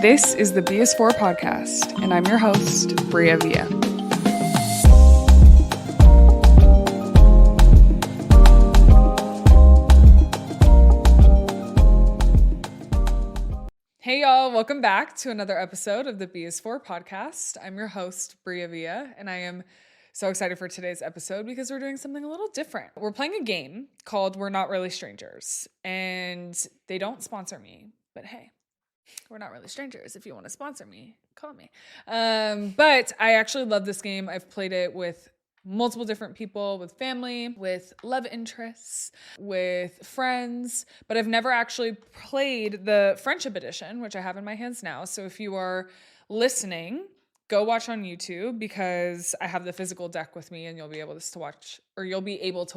This is the BS4 podcast, and I'm your host, Bria Villa. Hey y'all, welcome back to another episode of the BS4 podcast. I'm your host, Bria Villa, and I am so excited for today's episode because we're doing something a little different. We're playing a game called We're Not Really Strangers, and they don't sponsor me, but hey, we're not really strangers. If you want to sponsor me, call me. But I actually love this game. I've played it with multiple different people, with family, with love interests, with friends, but I've never actually played the friendship edition, which I have in my hands now. So if you are listening, go watch on YouTube because I have the physical deck with me and you'll be able to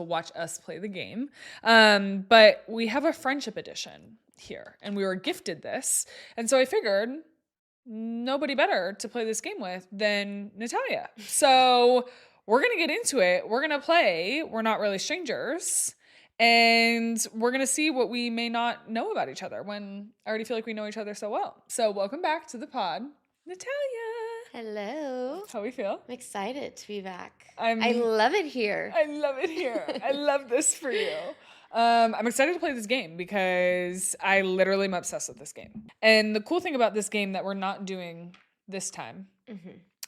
watch us play the game. But we have a friendship edition here and we were gifted this. And so I figured nobody better to play this game with than Natalya. So we're going to get into it. We're going to play We're Not Really Strangers. And we're going to see what we may not know about each other when I already feel like we know each other so well. So welcome back to the pod, Natalya. Hello. How we feel? I'm excited to be back. I love it here. I love it here. I love this for you. I'm excited to play this game because I literally am obsessed with this game. And the cool thing about this game that we're not doing this time,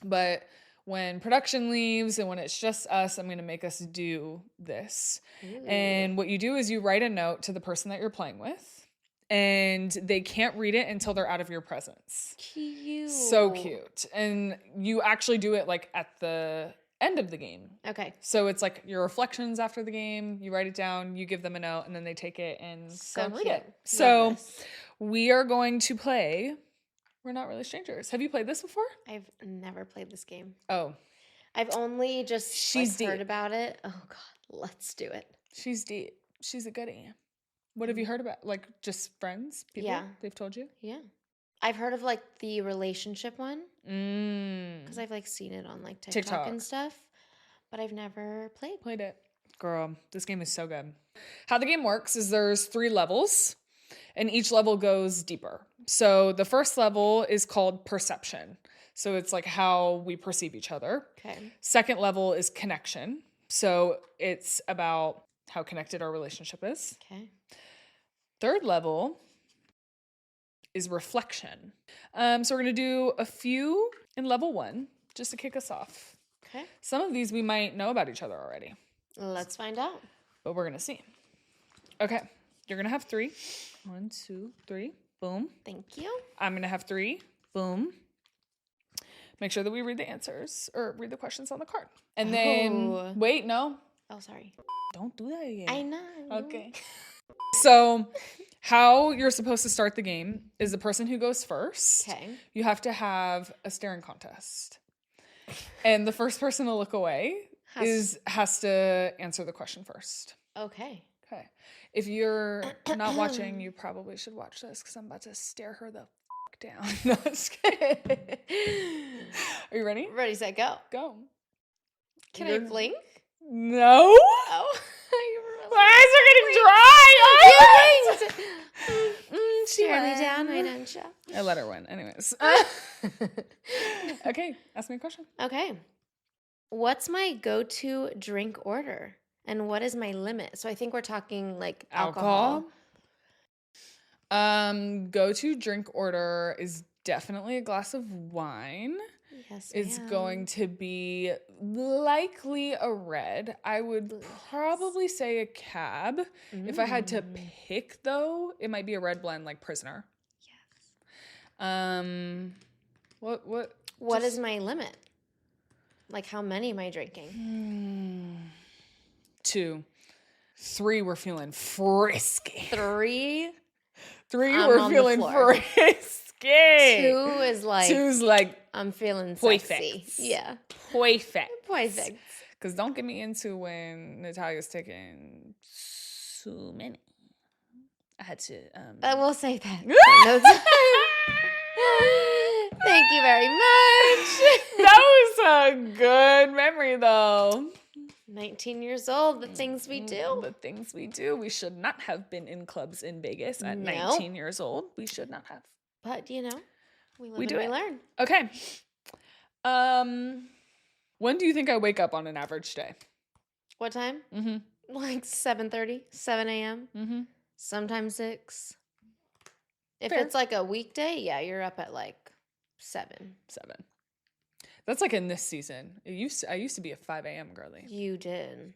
but when production leaves and when it's just us, I'm going to make us do this. Ooh. And what you do is you write a note to the person that you're playing with. And they can't read it until they're out of your presence. Cute. So cute. And you actually do it like at the end of the game. Okay. So it's like your reflections after the game. You write it down, you give them a note, and then they take it and go and read it. So we are going to play We're Not Really Strangers. Have you played this before? I've never played this game. Oh. I've only just heard about it. Oh, God. Let's do it. She's deep. She's a goodie. What have you heard about? Like, just friends? People? Yeah. They've told you? Yeah. I've heard of, like, the relationship one. Because I've, like, seen it on, like, TikTok and stuff. But I've never played it. Girl, this game is so good. How the game works is there's 3 levels. And each level goes deeper. So the first level is called perception. So it's, like, how we perceive each other. Okay. Second level is connection. So it's about how connected our relationship is. Okay. Third level is reflection. So we're going to do a few in level 1 just to kick us off. Okay. Some of these we might know about each other already. Let's find out. But we're going to see. Okay. You're going to have 3. 1, 2, 3. Boom. Thank you. I'm going to have 3. Boom. Make sure that we read the answers or read the questions on the card. And then, wait, no. Oh, sorry. Don't do that yet. I know. Okay. So how you're supposed to start the game is the person who goes first. Okay. You have to have a staring contest. And the first person to look away has to answer the question first. Okay. Okay. If you're not watching, you probably should watch this because I'm about to stare her the down. No, just kidding. Are you ready? Ready, set, go. Go. Can I blink? No. Oh. My eyes are getting dry. Stare me down, why don't you? I let her win. Anyways. Okay. Ask me a question. Okay. What's my go-to drink order? And what is my limit? So I think we're talking like alcohol. Go-to drink order is definitely a glass of wine. Yes, it's going to be likely a red. I would probably say a cab. If I had to pick, though, it might be a red blend like Prisoner. Yes. What is my limit? Like, how many am I drinking? 2. 3, we're feeling frisky. 3? 3, we're feeling frisky. 2 is like... 2's like... I'm feeling perfect. Sexy. Yeah. Perfect. Perfect. Because don't get me into when Natalya's taking too many. I had to... I will say that. Thank you very much. That was a good memory, though. 19 years old, the things we do. The things we do. We should not have been in clubs in Vegas at 19 years old. We should not have. But, you know. We live and we learn. Okay. When do you think I wake up on an average day? What time? Like 7:30, 7 a.m. Sometimes 6. If Fair. it's like a weekday, yeah, you're up at like 7. That's like in this season. I used to be a 5 a.m. girly. You did.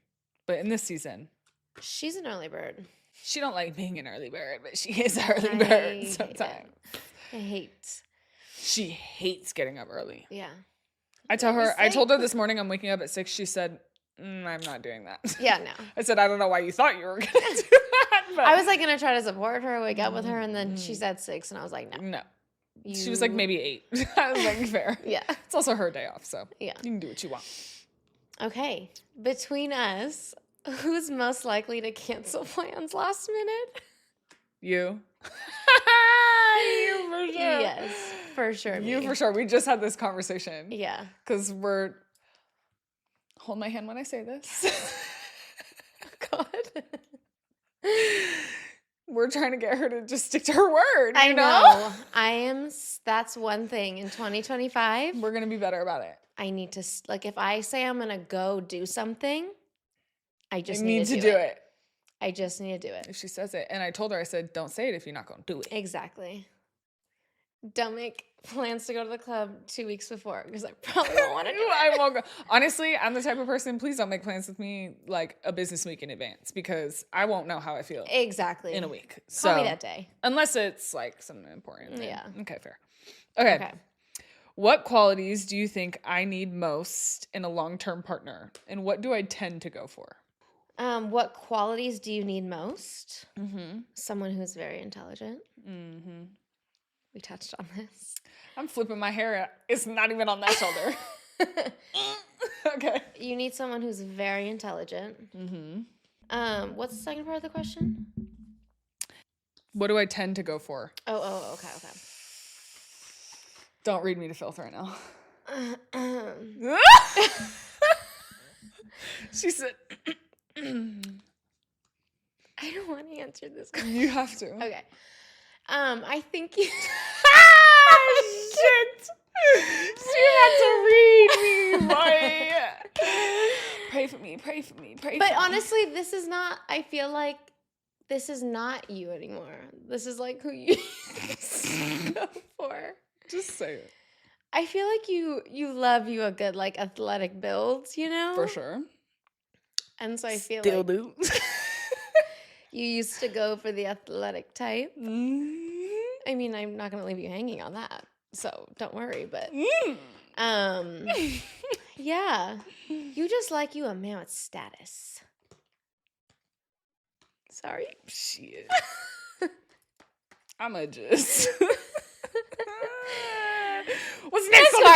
But in this season. She's an early bird. She don't like being an early bird, but she is an early bird sometimes. She hates getting up early. Yeah. I told her this morning I'm waking up at 6. She said, I'm not doing that. Yeah, no. I said, I don't know why you thought you were going to do that. But I was like going to try to support her, wake up with her, and then she said 6, and I was like, no. No. She was like, maybe 8. I was like, fair. Yeah. It's also her day off, so yeah, you can do what you want. Okay. Between us, who's most likely to cancel plans last minute? You. You for sure. Yes, for sure. You for sure. We just had this conversation. Yeah. Because hold my hand when I say this. God. We're trying to get her to just stick to her word. I know. That's one thing. In 2025, we're going to be better about it. I need to, like, if I say I'm going to go do something, I just need to do it. I just need to do it. If she says it. And I told her, I said, don't say it if you're not going to do it. Exactly. Don't make plans to go to the club 2 weeks before because I probably don't want to do it. I won't go. Honestly, I'm the type of person, please don't make plans with me like a business week in advance because I won't know how I feel. Exactly. In a week. Call me that day. Unless it's like something important. Then. Yeah. Okay, fair. Okay. What qualities do you think I need most in a long-term partner? And what do I tend to go for? What qualities do you need most? Someone who's very intelligent. We touched on this. I'm flipping my hair. It's not even on that shoulder. Okay. You need someone who's very intelligent. What's the second part of the question? What do I tend to go for? Oh, okay. Don't read me to filth right now. She said... I don't want to answer this question. You have to. Okay. I think you... Shit. She had to read me, boy. Pray for me. But honestly, this is not... I feel like this is not you anymore. This is like who you go for. Just say it. I feel like you love you a good like athletic build, you know? For sure. And so I feel Still like do. you used to go for the athletic type. I mean, I'm not going to leave you hanging on that. So don't worry, but yeah. You just like you a man with status. Sorry. Shit. I'ma just What's next on the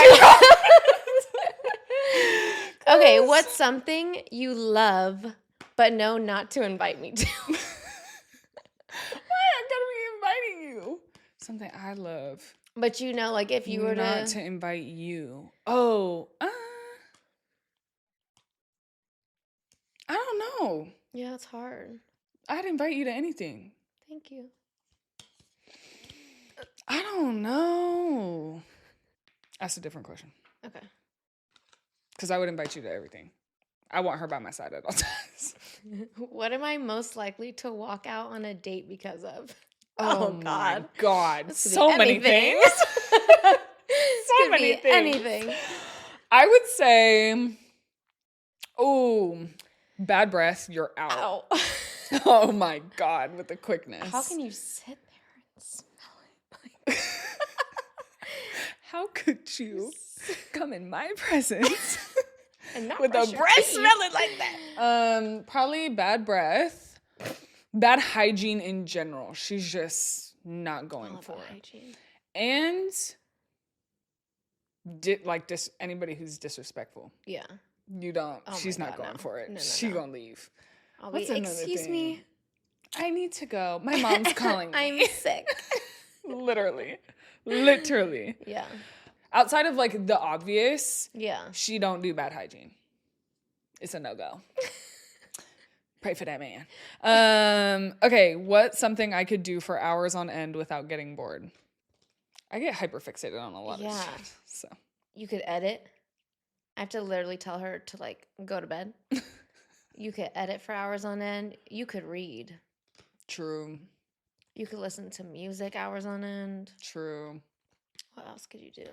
Okay, what's something you love but know not to invite me to? Why I gotta be inviting you? Something I love. But you know, like if you were not to invite you. Oh, I don't know. Yeah, it's hard. I'd invite you to anything. Thank you. I don't know. That's a different question. Okay. Because I would invite you to everything. I want her by my side at all times. What am I most likely to walk out on a date because of? Oh God. My God. So many things. So many things. Anything. I would say, bad breath, you're out. Ow. Oh my God, with the quickness. How can you sit there and smell it? How could you come in my presence and not with a breath smelling like that? Probably bad breath, bad hygiene in general. She's just not going for it. Hygiene. And anybody who's disrespectful. Yeah. You don't. She's not going for it. No, She's gonna leave. What's another Excuse thing? Me. I need to go. My mom's calling me. I'm sick. Literally. Yeah. Outside of like the obvious, she don't do bad hygiene. It's a no-go. Pray for that man. Okay, what's something I could do for hours on end without getting bored? I get hyperfixated on a lot of shit. So you could edit. I have to literally tell her to like go to bed. You could edit for hours on end. You could read. True. You could listen to music hours on end. True. What else could you do?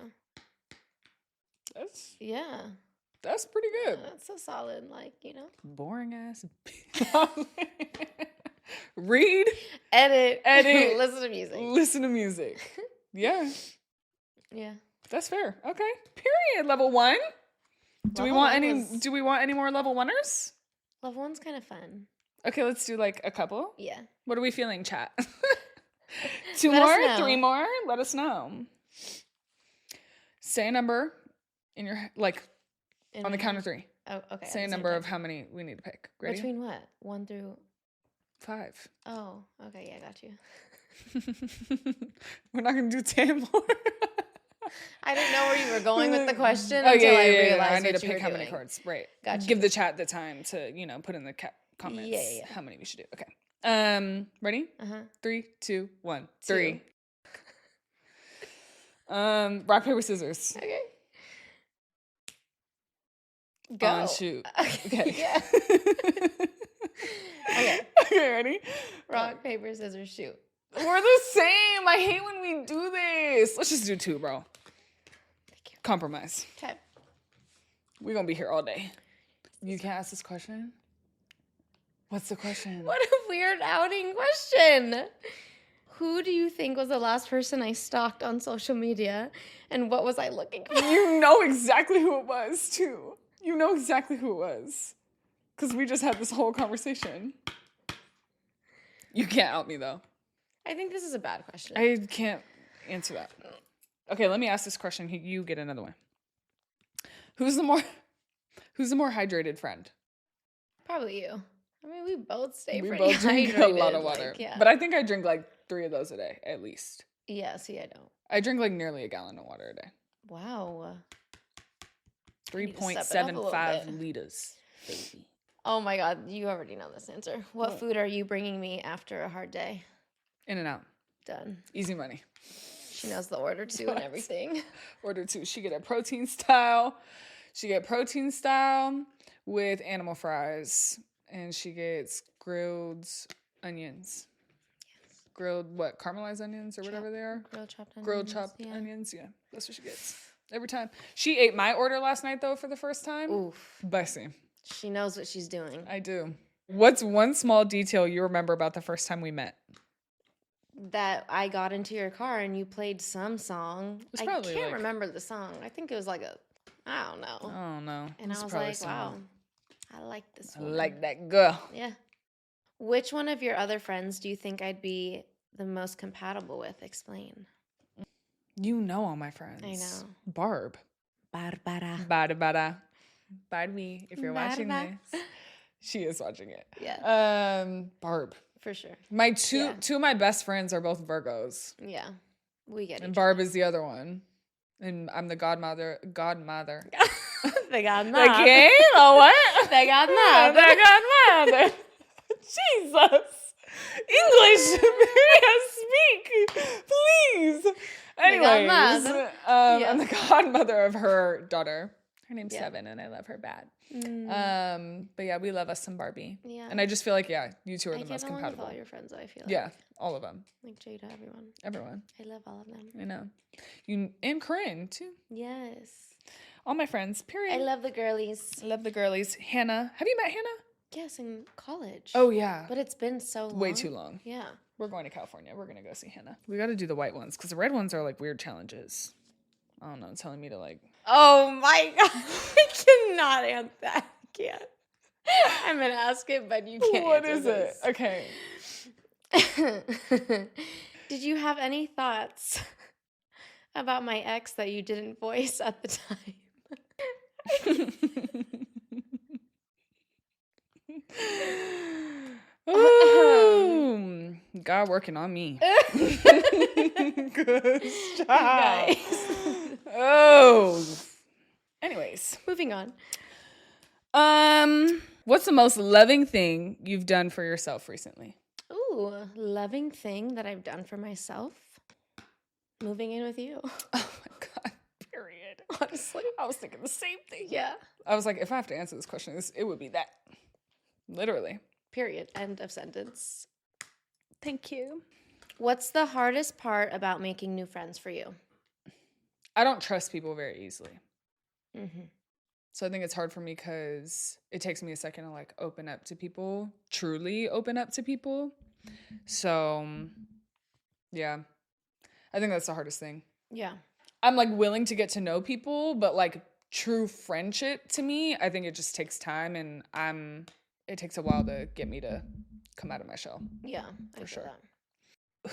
That's pretty good. That's so solid, like, you know. Boring ass. Read. Edit. Listen to music. Yeah. Yeah. That's fair. Okay. Period. Level 1. Do we want any more level 1ers? Level 1's kind of fun. Okay, let's do like a couple. Yeah. What are we feeling, chat? 2 more? 3 more? Let us know. Say a number in your on the count of 3. Oh, okay. Say a number of how many we need to pick. Ready? Between what? 1 through 5. Oh, okay. Yeah, I got you. We're not going to do 10 more. I didn't know where you were going with the question until I realized I need what to you pick were how doing. many cards. Right. Gotcha. Give the chat the time to, put in the comments how many we should do. Okay. Ready? 3, 2, 1. 3. Rock, paper, scissors. Okay. Go. On, shoot. Okay. Yeah. Okay. Okay, ready? Rock, paper, scissors, shoot. We're the same. I hate when we do this. Let's just do 2, bro. Thank you. Compromise. Okay. We're going to be here all day. You can't ask this question? What's the question? What a weird outing question. Who do you think was the last person I stalked on social media, and what was I looking for? You know exactly who it was, too. You know exactly who it was. Because we just had this whole conversation. You can't out me, though. I think this is a bad question. I can't answer that. Okay, let me ask this question. You get another one. Who's the more hydrated friend? Probably you. I mean, we both stay We pretty both drink hydrated. a lot of water. Like, yeah. But I think I drink like 3 of those a day, at least. Yeah, see, I don't. I drink like nearly a gallon of water a day. Wow. 3.75 liters, baby. Oh my God, you already know this answer. What food are you bringing me after a hard day? In-N-Out. Done. Easy money. She knows the order too and everything. Order 2. She get a protein style. She get protein style with animal fries. And she gets grilled onions. Yes. Grilled, caramelized onions or whatever they are? Grilled chopped onions, yeah. That's what she gets. Every time. She ate my order last night, though, for the first time. Oof. Bessie. She knows what she's doing. I do. What's one small detail you remember about the first time we met? That I got into your car and you played some song. I can't remember the song. I think it was like I don't know. Oh, no. And I was like, wow, I like this one. I like that girl. Yeah. Which one of your other friends do you think I'd be the most compatible with? Explain. You know all my friends. I know. Barb. Barbara. Barbie, if you're watching this. She is watching it. Yeah. Barb. For sure. My two of my best friends are both Virgos. Yeah. We get it. And Barb is the other one. And I'm the godmother. The godmother. Okay, oh what? The godmother. The godmother. Jesus. English, speak, please. Anyways, I'm the godmother of her daughter. Her name's Seven, and I love her bad. But yeah, we love us some Barbie. Yeah. And I just feel like, you two are the most compatible. With all your friends, I feel like. Yeah, all of them. Like Jada, everyone. I love all of them. I know. You and Corinne too. Yes. All my friends. Period. I love the girlies. Hannah. Have you met Hannah? Yes, in college. Oh yeah. But it's been so long. Way too long. Yeah. We're going to California. We're gonna go see Hannah. We got to do the white ones because the red ones are like weird challenges. I don't know, telling me to like. Oh my God. I cannot answer that. I can't. I'm going to ask it, but you can't. What is it? Okay. Did you have any thoughts about my ex that you didn't voice at the time? Ooh, God working on me. Good job. Guys. Oh. Anyways. Moving on. What's the most loving thing you've done for yourself recently? Ooh, loving thing that I've done for myself? Moving in with you. Oh my God. Period. Honestly. I was thinking the same thing. Yeah. I was like, if I have to answer this question, it would be that. Literally. Period. End of sentence. Thank you. What's the hardest part about making new friends for you? I don't trust people very easily. Mm-hmm. So I think it's hard for me because it takes me a second to like open up to people, truly open up to people. So yeah, I think that's the hardest thing. Yeah. I'm like willing to get to know people, but like true friendship to me, I think it just takes time, and it takes a while to get me to come out of my shell. Yeah, for sure.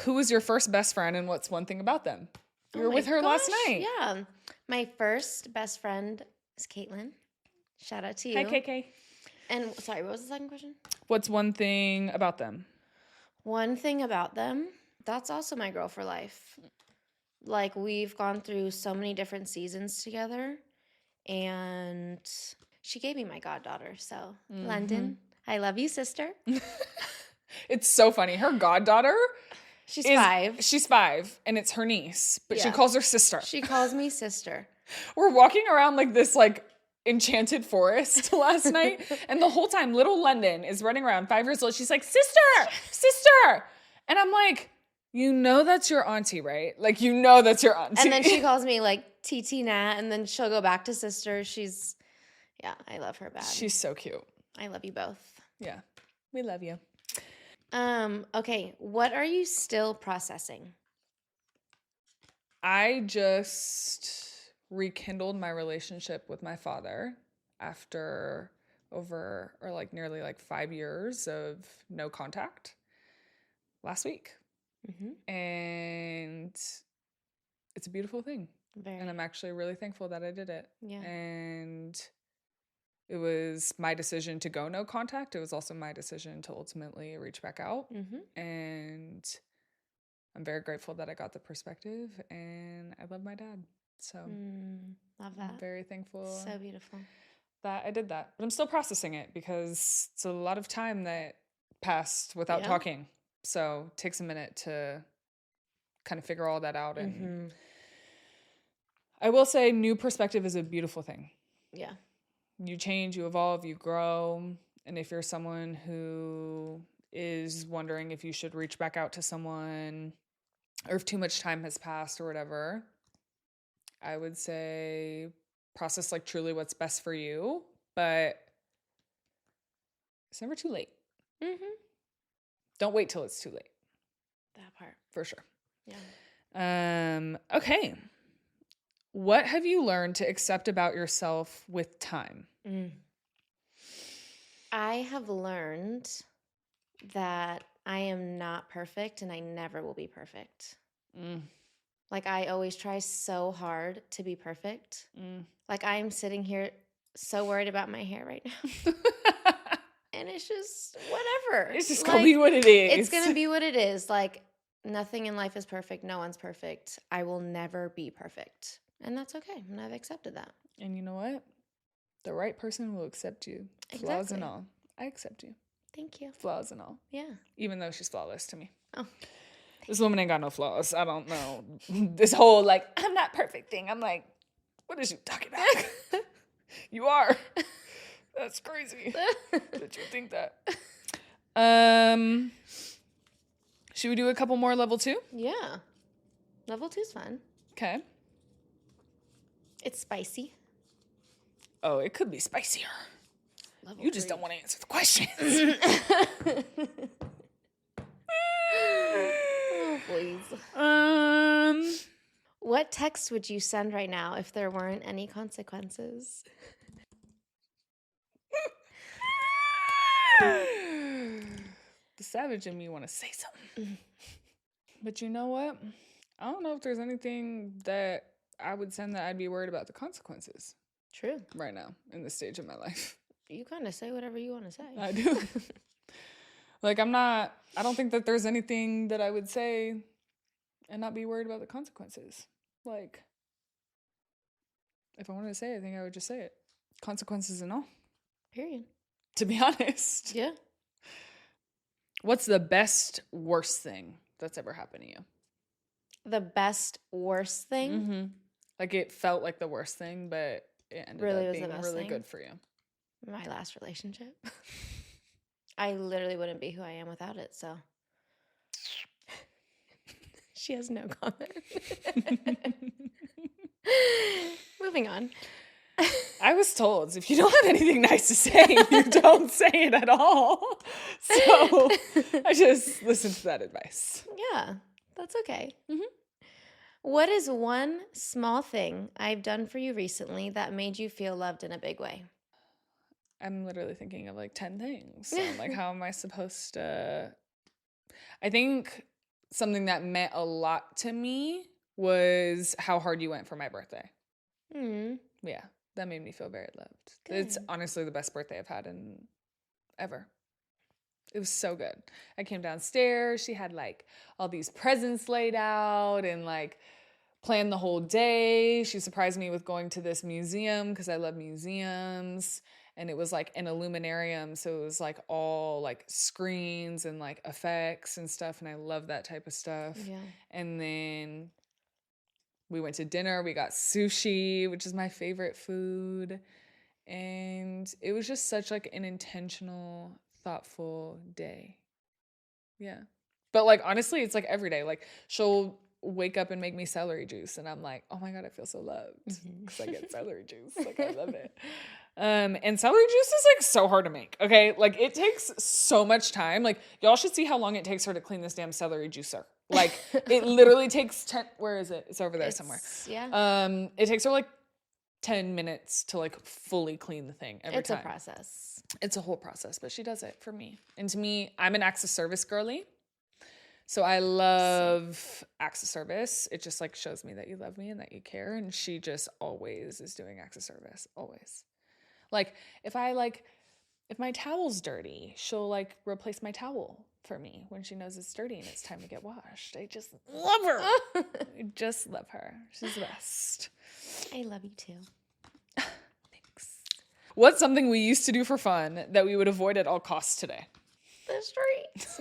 Who was your first best friend, and what's one thing about them? You were with her last night. Yeah. My first best friend is Caitlin. Shout out to you. Hi, KK. And sorry, what was the second question? What's one thing about them? One thing about them, that's also my girl for life. Like, we've gone through so many different seasons together, and she gave me my goddaughter. So, London, I love you, sister. It's so funny. Her goddaughter... She's 5. She's 5, and it's her niece, but she calls her sister. She calls me sister. We're walking around like this, like, enchanted forest last night, and the whole time, little London is running around, 5 years old. She's like, sister, sister. And I'm like, you know that's your auntie, right? Like, you know that's your auntie. And then she calls me, like, TT Nat, and then she'll go back to sister. Yeah, I love her bad. She's so cute. I love you both. Yeah, we love you. Okay, what are you still processing? I just rekindled my relationship with my father after nearly 5 years of no contact last week. Mm-hmm. And it's a beautiful thing. And I'm actually really thankful that I did it. Yeah. And it was my decision to go no contact. It was also my decision to ultimately reach back out. Mm-hmm. And I'm very grateful that I got the perspective, and I love my dad. So love that. I'm very thankful. So beautiful. That I did that. But I'm still processing it because it's a lot of time that passed without talking. So it takes a minute to kind of figure all that out. And I will say new perspective is a beautiful thing. Yeah. You change, you evolve, you grow. And if you're someone who is wondering if you should reach back out to someone or if too much time has passed or whatever, I would say process like truly what's best for you, but it's never too late. Mm-hmm. Don't wait till it's too late. That part. For sure. Yeah. Okay. What have you learned to accept about yourself with time? I have learned that I am not perfect and I never will be perfect. Like, I always try so hard to be perfect. Like, I'm sitting here so worried about my hair right now. And it's just whatever. It's just gonna be what it is. It's gonna be what it is. Like, nothing in life is perfect. No one's perfect. I will never be perfect. And that's okay. And I've accepted that. And you know what? The right person will accept you. Flaws and all. I accept you. Thank you. Flaws and all. Yeah. Even though she's flawless to me. Oh. This woman ain't got no flaws. I don't know. This whole, like, I'm not perfect thing. I'm like, what is you talking about? You are. That's crazy that you think that. Should we do a couple more level 2? Yeah. Level 2's fun. Okay. It's spicy. Oh, it could be spicier. Level you just 3. don't want to answer the questions. Oh, please. What text would you send right now if there weren't any consequences? The savage in me want to say something. But you know what? I don't know if there's anything that I would send that I'd be worried about the consequences. True. Right now, in this stage of my life. You kind of say whatever you want to say. I do. Like, I don't think that there's anything that I would say and not be worried about the consequences. Like, if I wanted to say it, I think I would just say it. Consequences and all. Period. To be honest. Yeah. What's the best, worst thing that's ever happened to you? The best, worst thing? Mm-hmm. Like it felt like the worst thing, but it ended Really up was the being best really thing? good for you. My last relationship. I literally wouldn't be who I am without it, so. She has no comment. Moving on. I was told if you don't have anything nice to say, you don't say it at all. So I just listened to that advice. Yeah, that's okay. Mm-hmm. What is one small thing I've done for you recently that made you feel loved in a big way? I'm literally thinking of like 10 things. So I'm like, how am I supposed to? I think something that meant a lot to me was how hard you went for my birthday. Yeah, that made me feel very loved. Good. It's honestly the best birthday I've had in ever. It was so good. I came downstairs. She had like all these presents laid out and like planned the whole day. She surprised me with going to this museum because I love museums. And it was like an illuminarium. So it was like all like screens and like effects and stuff. And I love that type of stuff. Yeah. And then we went to dinner. We got sushi, which is my favorite food. And it was just such like an intentional, thoughtful day. Yeah. But like honestly, it's like every day. Like she'll wake up and make me celery juice and I'm like, oh my God, I feel so loved. Because I get celery juice. Like I love it. And celery juice is like so hard to make. Okay. Like it takes so much time. Like y'all should see how long it takes her to clean this damn celery juicer. Like it literally takes 10, where is it? It's over there somewhere. Yeah. It takes her like 10 minutes to like fully clean the thing every time. It's a process. It's a whole process, but she does it for me. And to me, I'm an acts of service girly. So I love acts of service. It just like shows me that you love me and that you care. And she just always is doing acts of service. Always. Like if my towel's dirty, she'll like replace my towel for me when she knows it's dirty and it's time to get washed. I just love her. I just love her. She's the best. I love you too. Thanks. What's something we used to do for fun that we would avoid at all costs today? The streets.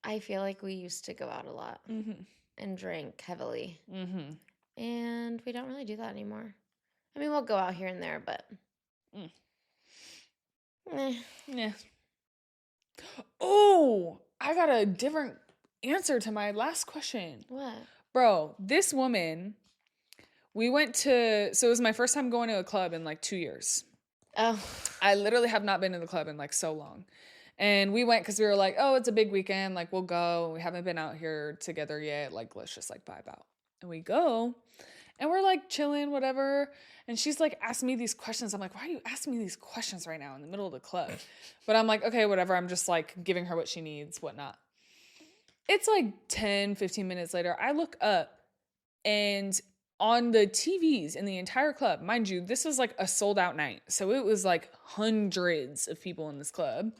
I feel like we used to go out a lot and drink heavily. And we don't really do that anymore. I mean, we'll go out here and there, but yeah. Oh, I got a different answer to my last question. What? Bro, this woman, so it was my first time going to a club in like 2 years. Oh. I literally have not been to the club in like so long. And we went because we were like, oh, it's a big weekend. Like, we'll go. We haven't been out here together yet. Like, let's just like vibe out. And we go and we're like chilling, whatever. And she's like asking me these questions. I'm like, why are you asking me these questions right now in the middle of the club? But I'm like, okay, whatever. I'm just like giving her what she needs, whatnot. It's like 10, 15 minutes later. I look up and on the TVs in the entire club, mind you, this was like a sold out night. So it was like hundreds of people in this club.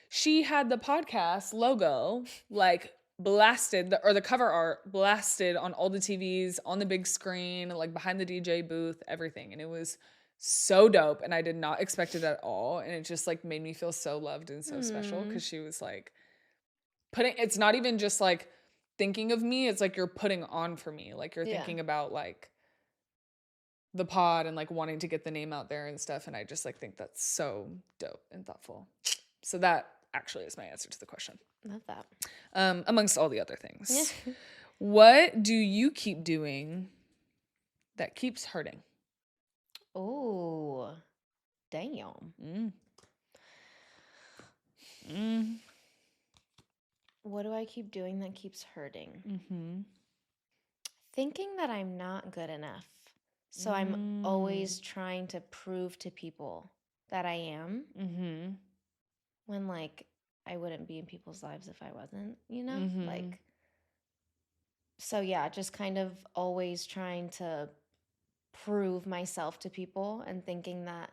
She had the podcast logo like blasted, the cover art blasted on all the TVs, on the big screen, like behind the DJ booth, everything. And it was so dope. And I did not expect it at all. And it just like made me feel so loved and so special because she was like it's not even just like thinking of me. It's like you're putting on for me. Like you're thinking about like the pod and like wanting to get the name out there and stuff. And I just like think that's so dope and thoughtful. So that actually is my answer to the question. Love that. Amongst all the other things. What do you keep doing that keeps hurting? Oh, damn. What do I keep doing that keeps hurting? Thinking that I'm not good enough. So I'm always trying to prove to people that I am. When like I wouldn't be in people's lives if I wasn't, you know? Like, so yeah, just kind of always trying to prove myself to people and thinking that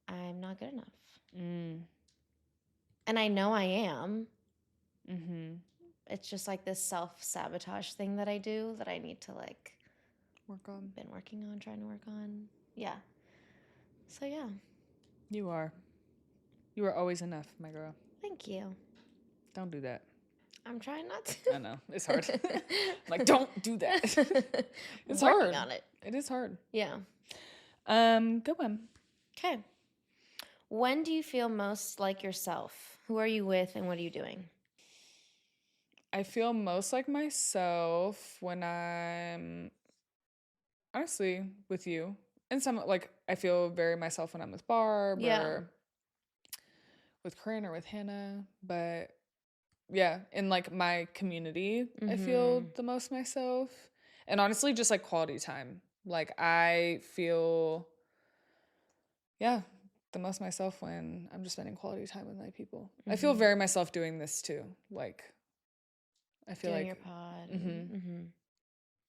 I'm not good enough. And I know I am. It's just like this self-sabotage thing that I do that I need to like work on. Been working on, trying to work on. Yeah. So yeah. You are always enough, my girl. Thank you. Don't do that. I'm trying not to. I know. It's hard. Like, don't do that. It's Working hard. on it. It is hard. Yeah. Good one. Okay. When do you feel most like yourself? Who are you with and what are you doing? I feel most like myself when I'm honestly with you. And some like I feel very myself when I'm with Barb or with Corinne or with Hannah. But yeah, in like my community, I feel the most myself. And honestly, just like quality time. Like I feel, yeah, the most myself when I'm just spending quality time with my people. I feel very myself doing this too. Like I feel doing like your pod.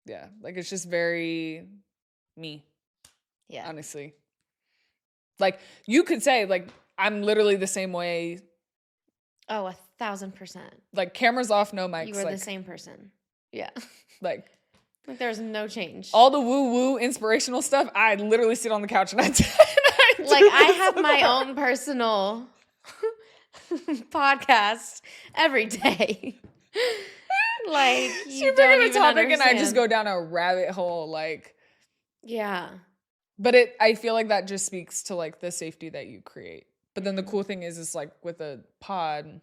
Yeah, like it's just very me. Yeah. Honestly. Like you could say like I'm literally the same way. Oh, 1,000%. Like cameras off, no mics. You were like, the same person. Yeah. Like there's no change. all the woo-woo inspirational stuff, I literally sit on the couch and I I have my own personal podcast every day. Like you don't even topic understand. and I just go down a rabbit hole. Like yeah. But I feel like that just speaks to like the safety that you create. But then the cool thing is like with a pod,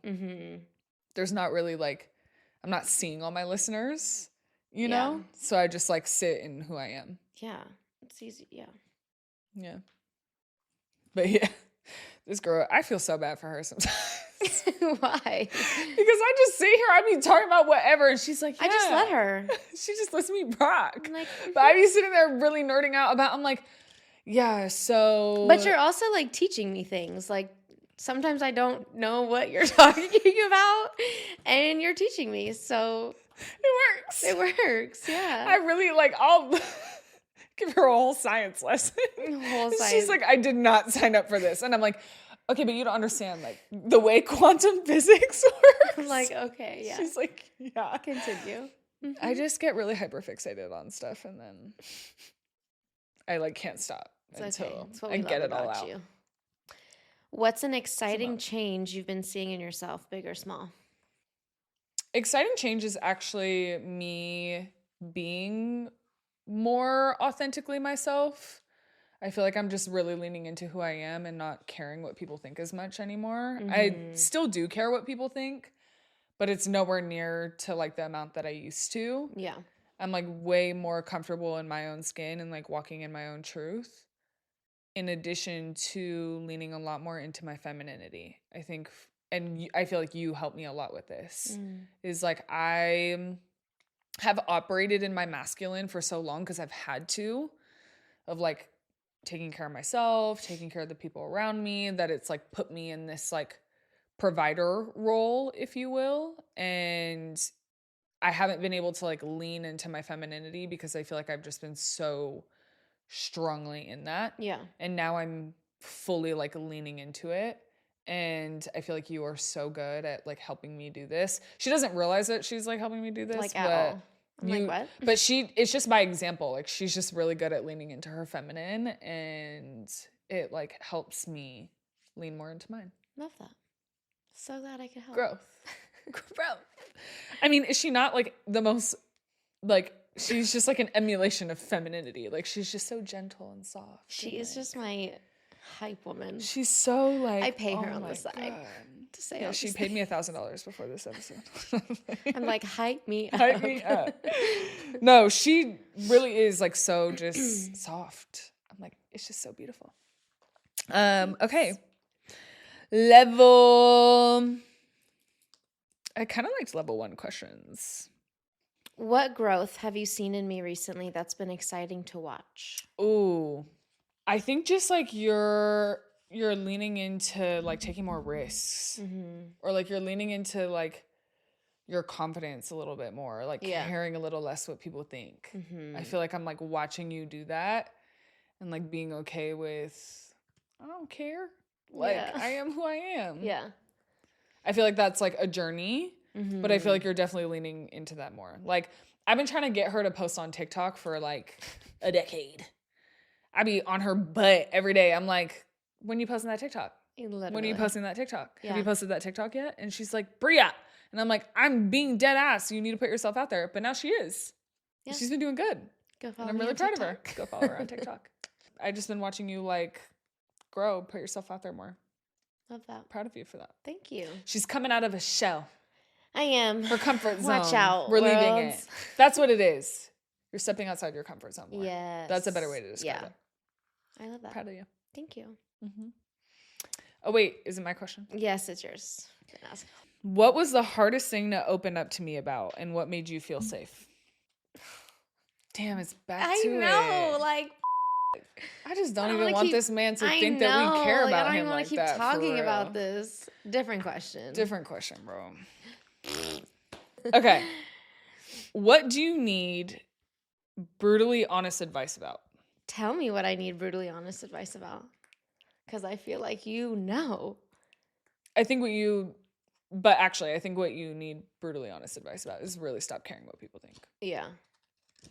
there's not really like, I'm not seeing all my listeners, you know? So I just like sit in who I am. Yeah. It's easy. Yeah. Yeah. But yeah, this girl, I feel so bad for her sometimes. Why? Because I just sit here, I be talking about whatever, and she's like, yeah. I just let her. She just lets me rock. Like, but I be sitting there really nerding out about, I'm like, yeah, so. But you're also like teaching me things. Like sometimes I don't know what you're talking about, and you're teaching me. So it works. It works. Yeah. I really like. I'll give her a whole science lesson. She's like, I did not sign up for this, and I'm like, okay, but you don't understand like the way quantum physics works. I'm like, okay, yeah. She's like, yeah. Continue. I just get really hyperfixated on stuff, and then I like can't stop until I get it all out. What's an exciting change you've been seeing in yourself, big or small? Exciting change is actually me being more authentically myself. I feel like I'm just really leaning into who I am and not caring what people think as much anymore. I still do care what people think, but it's nowhere near to like the amount that I used to. Yeah. I'm like way more comfortable in my own skin and like walking in my own truth. In addition to leaning a lot more into my femininity, I think, and I feel like you helped me a lot with this, is like I have operated in my masculine for so long because I've had to, of like taking care of myself, taking care of the people around me, that it's like put me in this like provider role, if you will. And I haven't been able to like lean into my femininity because I feel like I've just been so strongly in that. Yeah. And now I'm fully like leaning into it. And I feel like you are so good at like helping me do this. She doesn't realize that she's like helping me do this. Like at all. I'm like, what? But it's just by example. Like she's just really good at leaning into her feminine, and it like helps me lean more into mine. Love that. So glad I could help. Growth. I mean, is she not like the most like, she's just like an emulation of femininity. Like she's just so gentle and soft. She is like, just my hype woman. She's so like, I pay her on the side to say. Yeah, she paid me $1,000 before this episode. I'm like, hype me up. Hype me up. No, she really is like so just soft. I'm like, it's just so beautiful. Okay. Level. I kind of liked level 1 questions. What growth have you seen in me recently that's been exciting to watch? Ooh, I think just like you're leaning into like taking more risks, or like you're leaning into like your confidence a little bit more, like caring a little less what people think. I feel like I'm like watching you do that and like being okay with, I don't care. Like I am who I am. Yeah. I feel like that's like a journey, but I feel like you're definitely leaning into that more. Like I've been trying to get her to post on TikTok for like a decade. I be on her butt every day. I'm like, when are you posting that TikTok? Literally. When are you posting that TikTok? Yeah. Have you posted that TikTok yet? And she's like, Bria. And I'm like, I'm being dead ass. You need to put yourself out there. But now she is. Yeah. She's been doing good. Go follow and I'm me really on proud TikTok. of her. Go follow her on TikTok. I just been watching you like grow, put yourself out there more. Love that. Proud of you for that. Thank you. She's coming out of a shell. I am. Her comfort zone. Watch out. We're leaving it. That's what it is. You're stepping outside your comfort zone more. Yes. That's a better way to describe it. I love that. Proud of you. Thank you. Mm-hmm. Oh, wait. Is it my question? Yes, it's yours. What was the hardest thing to open up to me about, and what made you feel safe? Damn, it's back to it. I know. Like, I just don't even want this man to think that we care about him like that. I don't keep talking about this. Different question. Different question, bro. Okay. What do you need brutally honest advice about? Tell me what I need brutally honest advice about. Because I feel like you know. I think what you need brutally honest advice about is really stop caring what people think. Yeah.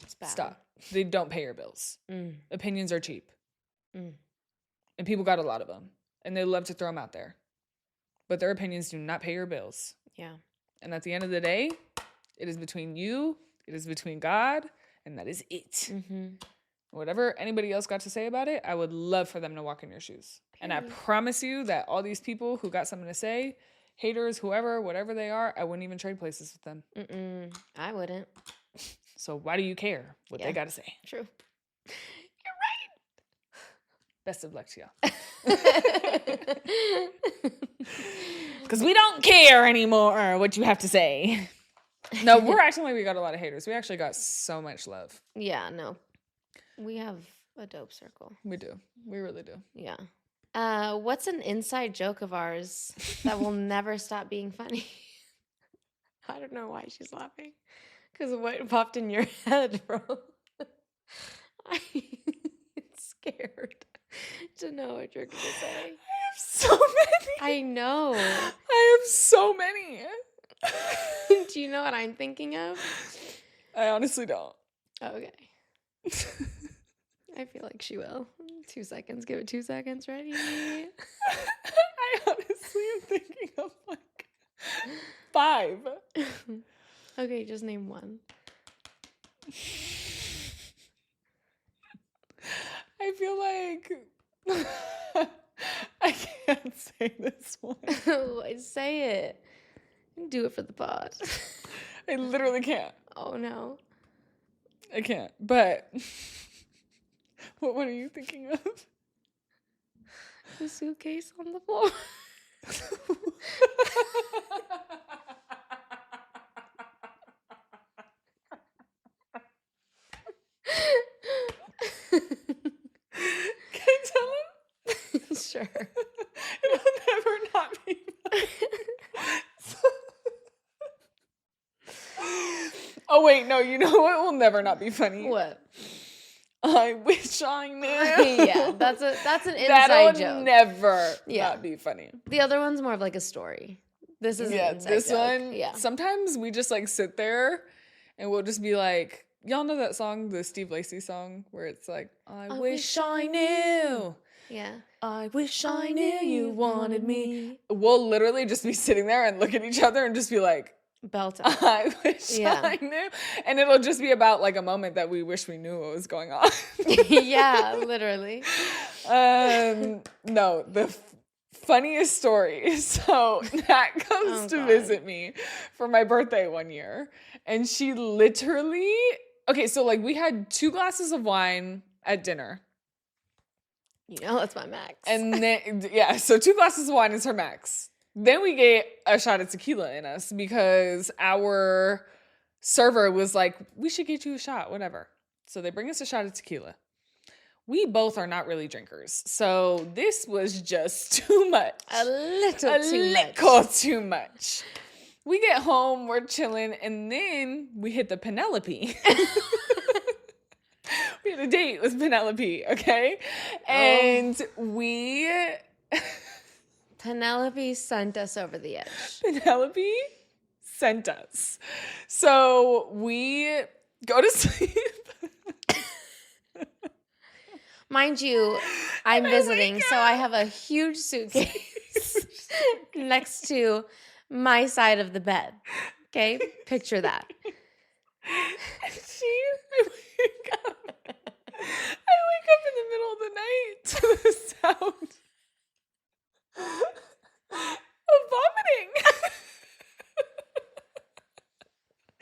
It's bad. Stop. They don't pay your bills. Opinions are cheap. And people got a lot of them. And they love to throw them out there. But their opinions do not pay your bills. Yeah. And at the end of the day, it is between you, it is between God, and that is it. Mm-hmm. Whatever anybody else got to say about it, I would love for them to walk in your shoes. Period. And I promise you that all these people who got something to say, haters, whoever, whatever they are, I wouldn't even trade places with them. I wouldn't. So why do you care what they got to say? True. You're right. Best of luck to y'all. Because we don't care anymore what you have to say. No, we're acting like we got a lot of haters. We actually got so much love. Yeah, no. We have a dope circle. We do. We really do. Yeah. What's an inside joke of ours that will never stop being funny? I don't know why she's laughing. Because what popped in your head, bro? I'm scared to know what you're going to say. I have so many. I know. I have so many. Do you know what I'm thinking of? I honestly don't. Okay. I feel like she will. 2 seconds. Give it 2 seconds. Ready? I honestly am thinking of like 5. Okay, just name one. I feel like I can't say this one. Say it. Do it for the pod. I literally can't. Oh no. I can't. But what one are you thinking of? The suitcase on the floor. Can I tell him? Sure. It'll never not be funny. Oh wait, no, you know what will never not be funny? What? I wish I knew. Yeah, that's an inside That'll joke. Never not be funny. The other one's more of like a story. This is an inside this joke. one. Yeah. Sometimes we just like sit there, and we'll just be like, y'all know that song, the Steve Lacy song, where it's like, I wish I knew. Yeah. I wish I knew you wanted me. We'll literally just be sitting there and look at each other and just be like, Belt out. I wish I knew. And it'll just be about like a moment that we wish we knew what was going on. Yeah, literally. No, the funniest story. So Nat comes to visit me for my birthday one year. And she literally, okay, so like we had 2 glasses of wine at dinner. You know, that's my max. And then, so 2 glasses of wine is her max. Then we get a shot of tequila in us because our server was like, we should get you a shot, whatever. So they bring us a shot of tequila. We both are not really drinkers. So this was just too much. A little too much. We get home, we're chilling, and then we hit the Penelope. We had a date with Penelope, okay? And Penelope sent us over the edge. Penelope sent us. So we go to sleep. Mind you, I'm visiting, so I have a huge suitcase next to my side of the bed. Okay? Picture that. I wake up. I wake up in the middle of the night to the sound of vomiting.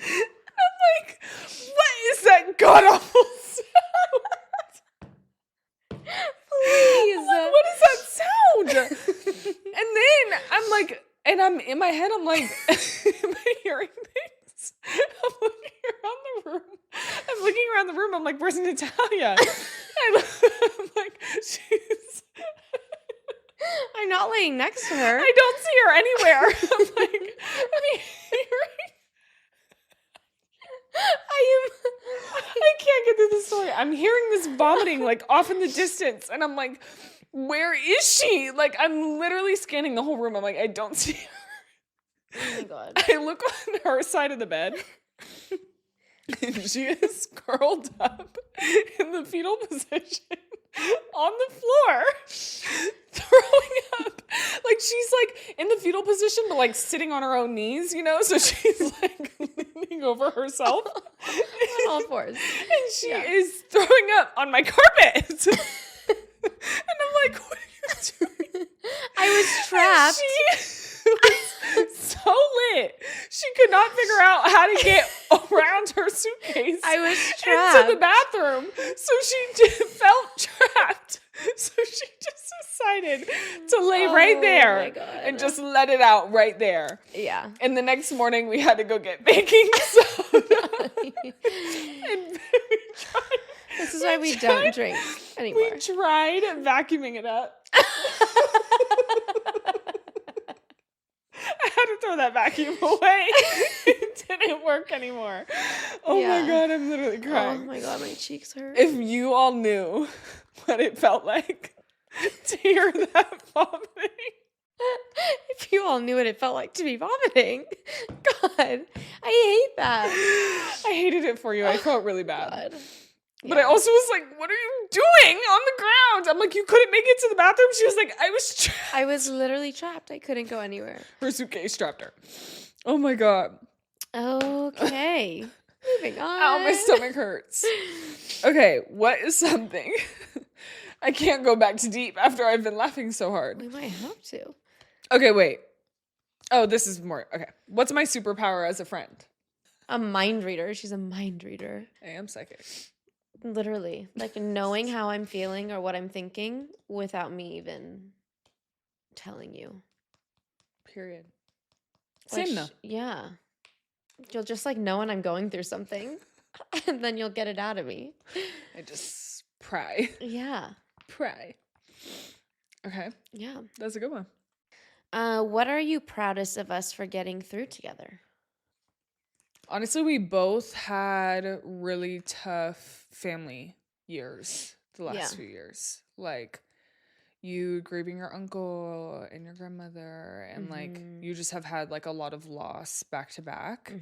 I'm like, what is that god awful sound? Please. I'm like, what is that sound? And then I'm like, and I'm in my head, I'm like, am I hearing things? I'm looking around the room. I'm like, where's Natalya? And I'm like, I'm not laying next to her. I don't see her anywhere. I'm like, I can't get through the story. I'm hearing this vomiting like off in the distance, and I'm like, where is she? Like, I'm literally scanning the whole room. I'm like, I don't see her. Oh my God. I look on her side of the bed, and she is curled up in the fetal position on the floor, throwing up. Like, she's like in the fetal position, but like sitting on her own knees, you know? So she's like leaning over herself. On all fours. And she is throwing up on my carpet. And I'm like, what are you doing? I was trapped. She was so lit. She could not figure out how to get around her suitcase. I was trapped. Into the bathroom. So she felt trapped. So she just decided to lay right there and just let it out right there. Yeah. And the next morning we had to go get baking soda. And this is why we don't drink anymore. We tried vacuuming it up. I had to throw that vacuum away. It didn't work anymore. Oh my God, I'm literally crying. Oh my God, my cheeks hurt. If you all knew what it felt like to hear that vomiting. If you all knew what it felt like to be vomiting. God, I hate that. I hated it for you. I felt really bad. God. But I also was like, what are you doing on the ground? I'm like, you couldn't make it to the bathroom? She was like, I was trapped. I was literally trapped. I couldn't go anywhere. Her suitcase trapped her. Oh my God. Okay. Moving on. Ow, my stomach hurts. Okay, what is something? I can't go back to deep after I've been laughing so hard. We might have to. Okay, wait. Oh, this is more. Okay. What's my superpower as a friend? A mind reader. She's a mind reader. I am psychic. Literally. Like knowing how I'm feeling or what I'm thinking without me even telling you. Period. Like, Same though. Yeah. You'll just like know when I'm going through something and then you'll get it out of me. I just pry. Yeah. Pry. Okay. Yeah. That's a good one. What are you proudest of us for getting through together? Honestly, we both had really tough family years the last few years. Like, you grieving your uncle and your grandmother, and like you just have had like a lot of loss back to back.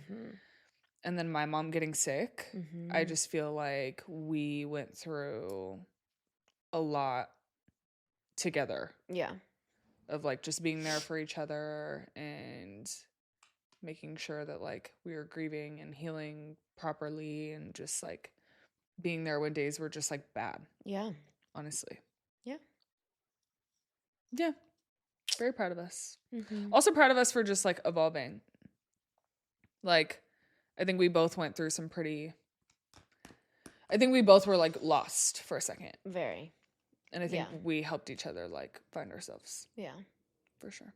And then my mom getting sick. I just feel like we went through a lot together. Yeah. Of like just being there for each other and making sure that like we were grieving and healing properly and just like being there when days were just like bad. Yeah. Honestly. Yeah. Yeah. Very proud of us. Also proud of us for just like evolving. Like, I think we both went through some pretty, I think we both were like lost for a second. Very. And I think we helped each other like find ourselves. Yeah. For sure.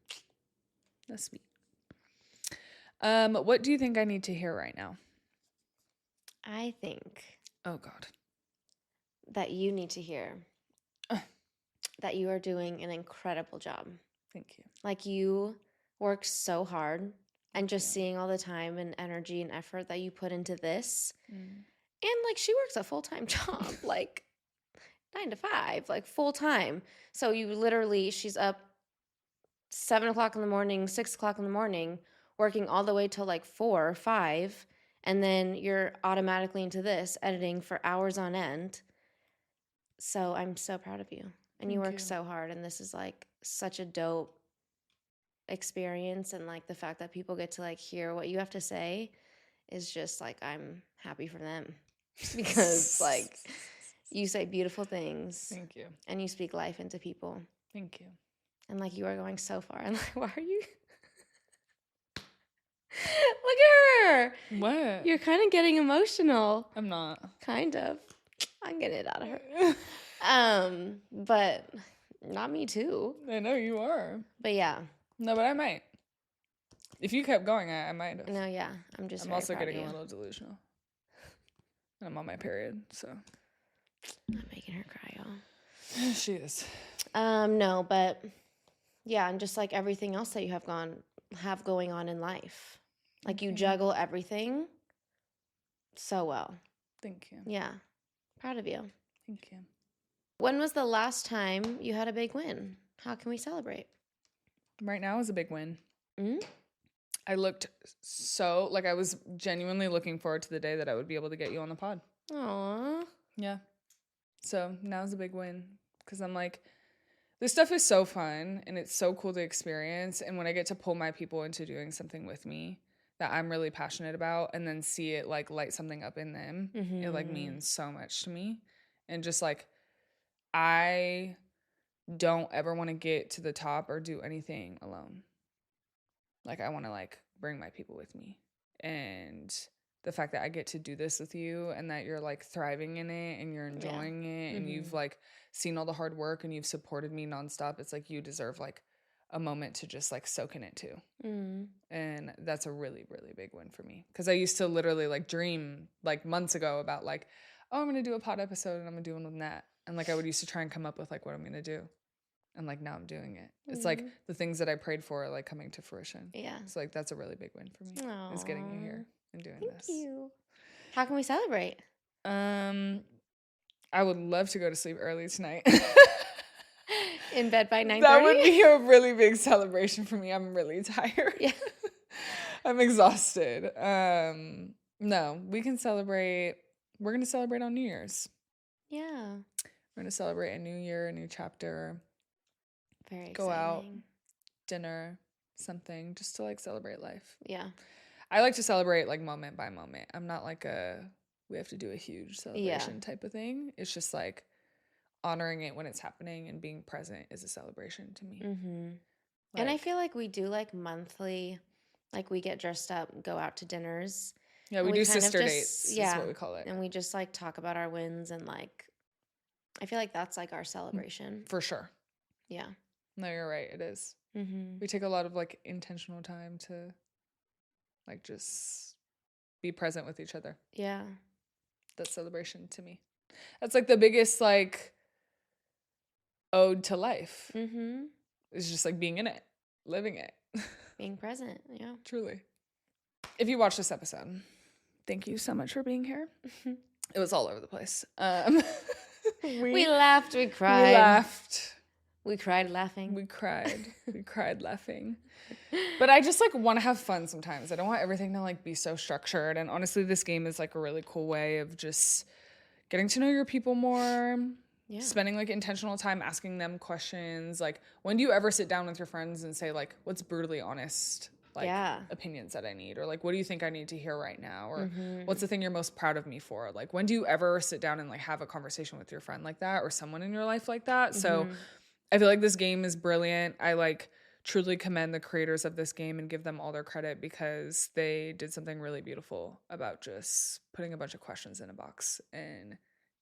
That's sweet. What do you think I need to hear right now? I think. Oh God. That you need to hear that you are doing an incredible job. Thank you. Like you work so hard and just seeing all the time and energy and effort that you put into this. And like she works a full-time job, like 9 to 5, like full time. So you literally, she's up 7 o'clock in the morning, 6 o'clock in the morning, working all the way till like 4 or 5. And then you're automatically into this, editing for hours on end. So I'm so proud of you. And you work so hard. And this is like such a dope experience and like the fact that people get to like hear what you have to say is just like I'm happy for them because like you say beautiful things. Thank you. And you speak life into people. Thank you. And like you are going so far. And like, why are you? Look at her. What? You're kind of getting emotional. I'm not. Kind of. I'm getting it out of her. But not me too. I know you are. But yeah. No, but I might. If you kept going, I might have. No, yeah. I'm also getting a little delusional. And I'm on my period, so. I'm making her cry, y'all. She is. No, but yeah, and just like everything else that you have going on in life. Like you juggle everything so well. Thank you. Yeah. Proud of you. Thank you. When was the last time you had a big win? How can we celebrate? Right now is a big win. Mm-hmm. I looked I was genuinely looking forward to the day that I would be able to get you on the pod. Aww. Yeah. So now's a big win because I'm like, this stuff is so fun and it's so cool to experience. And when I get to pull my people into doing something with me that I'm really passionate about and then see it like light something up in them, it like means so much to me. And just like, I don't ever want to get to the top or do anything alone. Like I want to like bring my people with me. And the fact that I get to do this with you and that you're like thriving in it and you're enjoying it and you've like seen all the hard work and you've supported me nonstop. It's like you deserve like a moment to just like soak in it too. And that's a really, really big win for me. Cause I used to literally like dream like months ago about like, oh, I'm going to do a pod episode and I'm going to do one with Nat. And like I would used to try and come up with like what I'm going to do. And like now I'm doing it. It's like the things that I prayed for are like coming to fruition. Yeah. So like that's a really big win for me. Aww. Is getting you here and doing this. Thank you. How can we celebrate? I would love to go to sleep early tonight. In bed by 9:30? That would be a really big celebration for me. I'm really tired. Yeah. I'm exhausted. No, we can celebrate. We're going to celebrate on New Year's. Yeah. We're going to celebrate a new year, a new chapter. Very exciting. Go out, dinner, something, just to like celebrate life. Yeah. I like to celebrate like moment by moment. I'm not like we have to do a huge celebration type of thing. It's just like honoring it when it's happening and being present is a celebration to me. Like, and I feel like we do like monthly, like we get dressed up, go out to dinners. Yeah, we do sister dates is what we call it. And we just like talk about our wins and like, I feel like that's like our celebration. For sure. Yeah. No, you're right. It is. We take a lot of like intentional time to like just be present with each other. Yeah. That's celebration to me. That's like the biggest like ode to life. It's just like being in it, living it. Being present. Yeah. Truly. If you watch this episode, thank you so much for being here. It was all over the place. We laughed, we cried. We laughed. We cried laughing. We cried. We cried laughing. But I just like want to have fun sometimes. I don't want everything to like be so structured. And honestly, this game is like a really cool way of just getting to know your people more. Yeah. Spending like intentional time asking them questions. Like, when do you ever sit down with your friends and say like, what's brutally honest like opinions that I need? Or like, what do you think I need to hear right now? Or what's the thing you're most proud of me for? Like, when do you ever sit down and like have a conversation with your friend like that or someone in your life like that? So I feel like this game is brilliant. I like truly commend the creators of this game and give them all their credit because they did something really beautiful about just putting a bunch of questions in a box and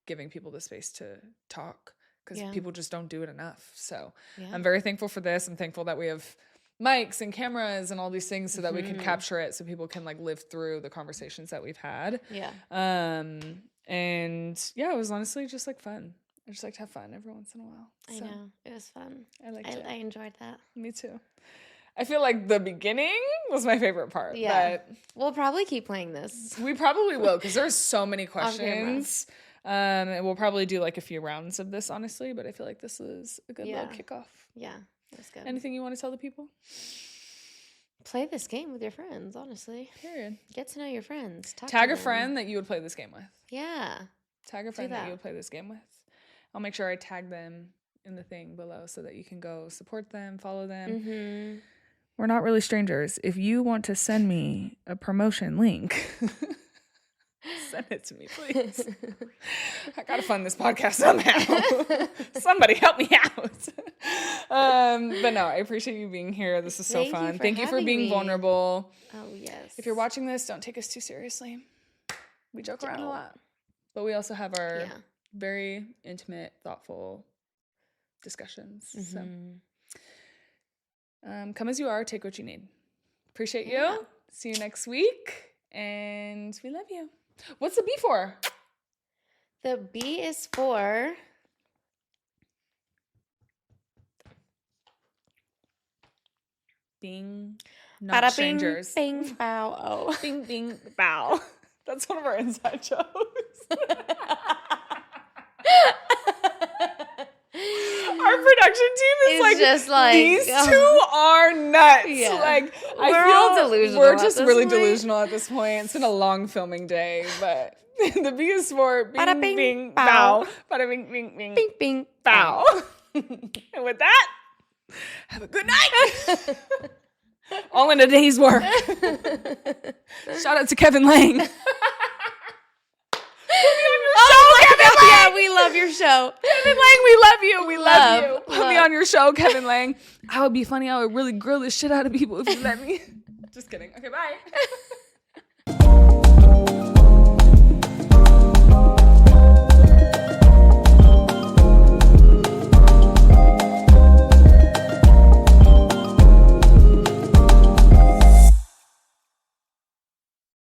giving people the space to talk because people just don't do it enough. So I'm very thankful for this. I'm thankful that we have mics and cameras and all these things so that we can capture it so people can like live through the conversations that we've had. Yeah. And yeah, it was honestly just like fun. I just like to have fun every once in a while. So. I know. It was fun. I enjoyed that. Me too. I feel like the beginning was my favorite part. Yeah. But we'll probably keep playing this. We probably will because there's so many questions. And we'll probably do like a few rounds of this, honestly. But I feel like this is a good little kickoff. Yeah, that's good. Anything you want to tell the people? Play this game with your friends, honestly. Period. Get to know your friends. Tag a friend that you would play this game with. Yeah. Tag a friend that you would play this game with. I'll make sure I tag them in the thing below so that you can go support them, follow them. we're not really strangers. If you want to send me a promotion link, send it to me, please. I gotta fund this podcast somehow. Somebody help me out. But no, I appreciate you being here. This is so fun. Thank you for being vulnerable. Oh, yes. If you're watching this, don't take us too seriously. We joke around a lot. But we also have our very intimate, thoughtful discussions. So come as you are, take what you need. Appreciate you. See you next week. And we love you. What's the B for? The B is for being not strangers. Bing, bing, bow. Oh. Bing, bing, bow. That's one of our inside jokes. Our production team is just like these two are nuts. Yeah. Like we're all delusional. We're just really delusional at this point. It's been a long filming day, but the B is for bing, bada bing, bing bow. Bada bing, bing, bing, bing, bing, bow. And with that, have a good night. All in a day's work. Shout out to Kevin Lang. Yeah, we love your show. Kevin Lang, we love you. We love you. Put me on your show, Kevin Lang. I would be funny. I would really grill the shit out of people if you let me. Just kidding. Okay, bye.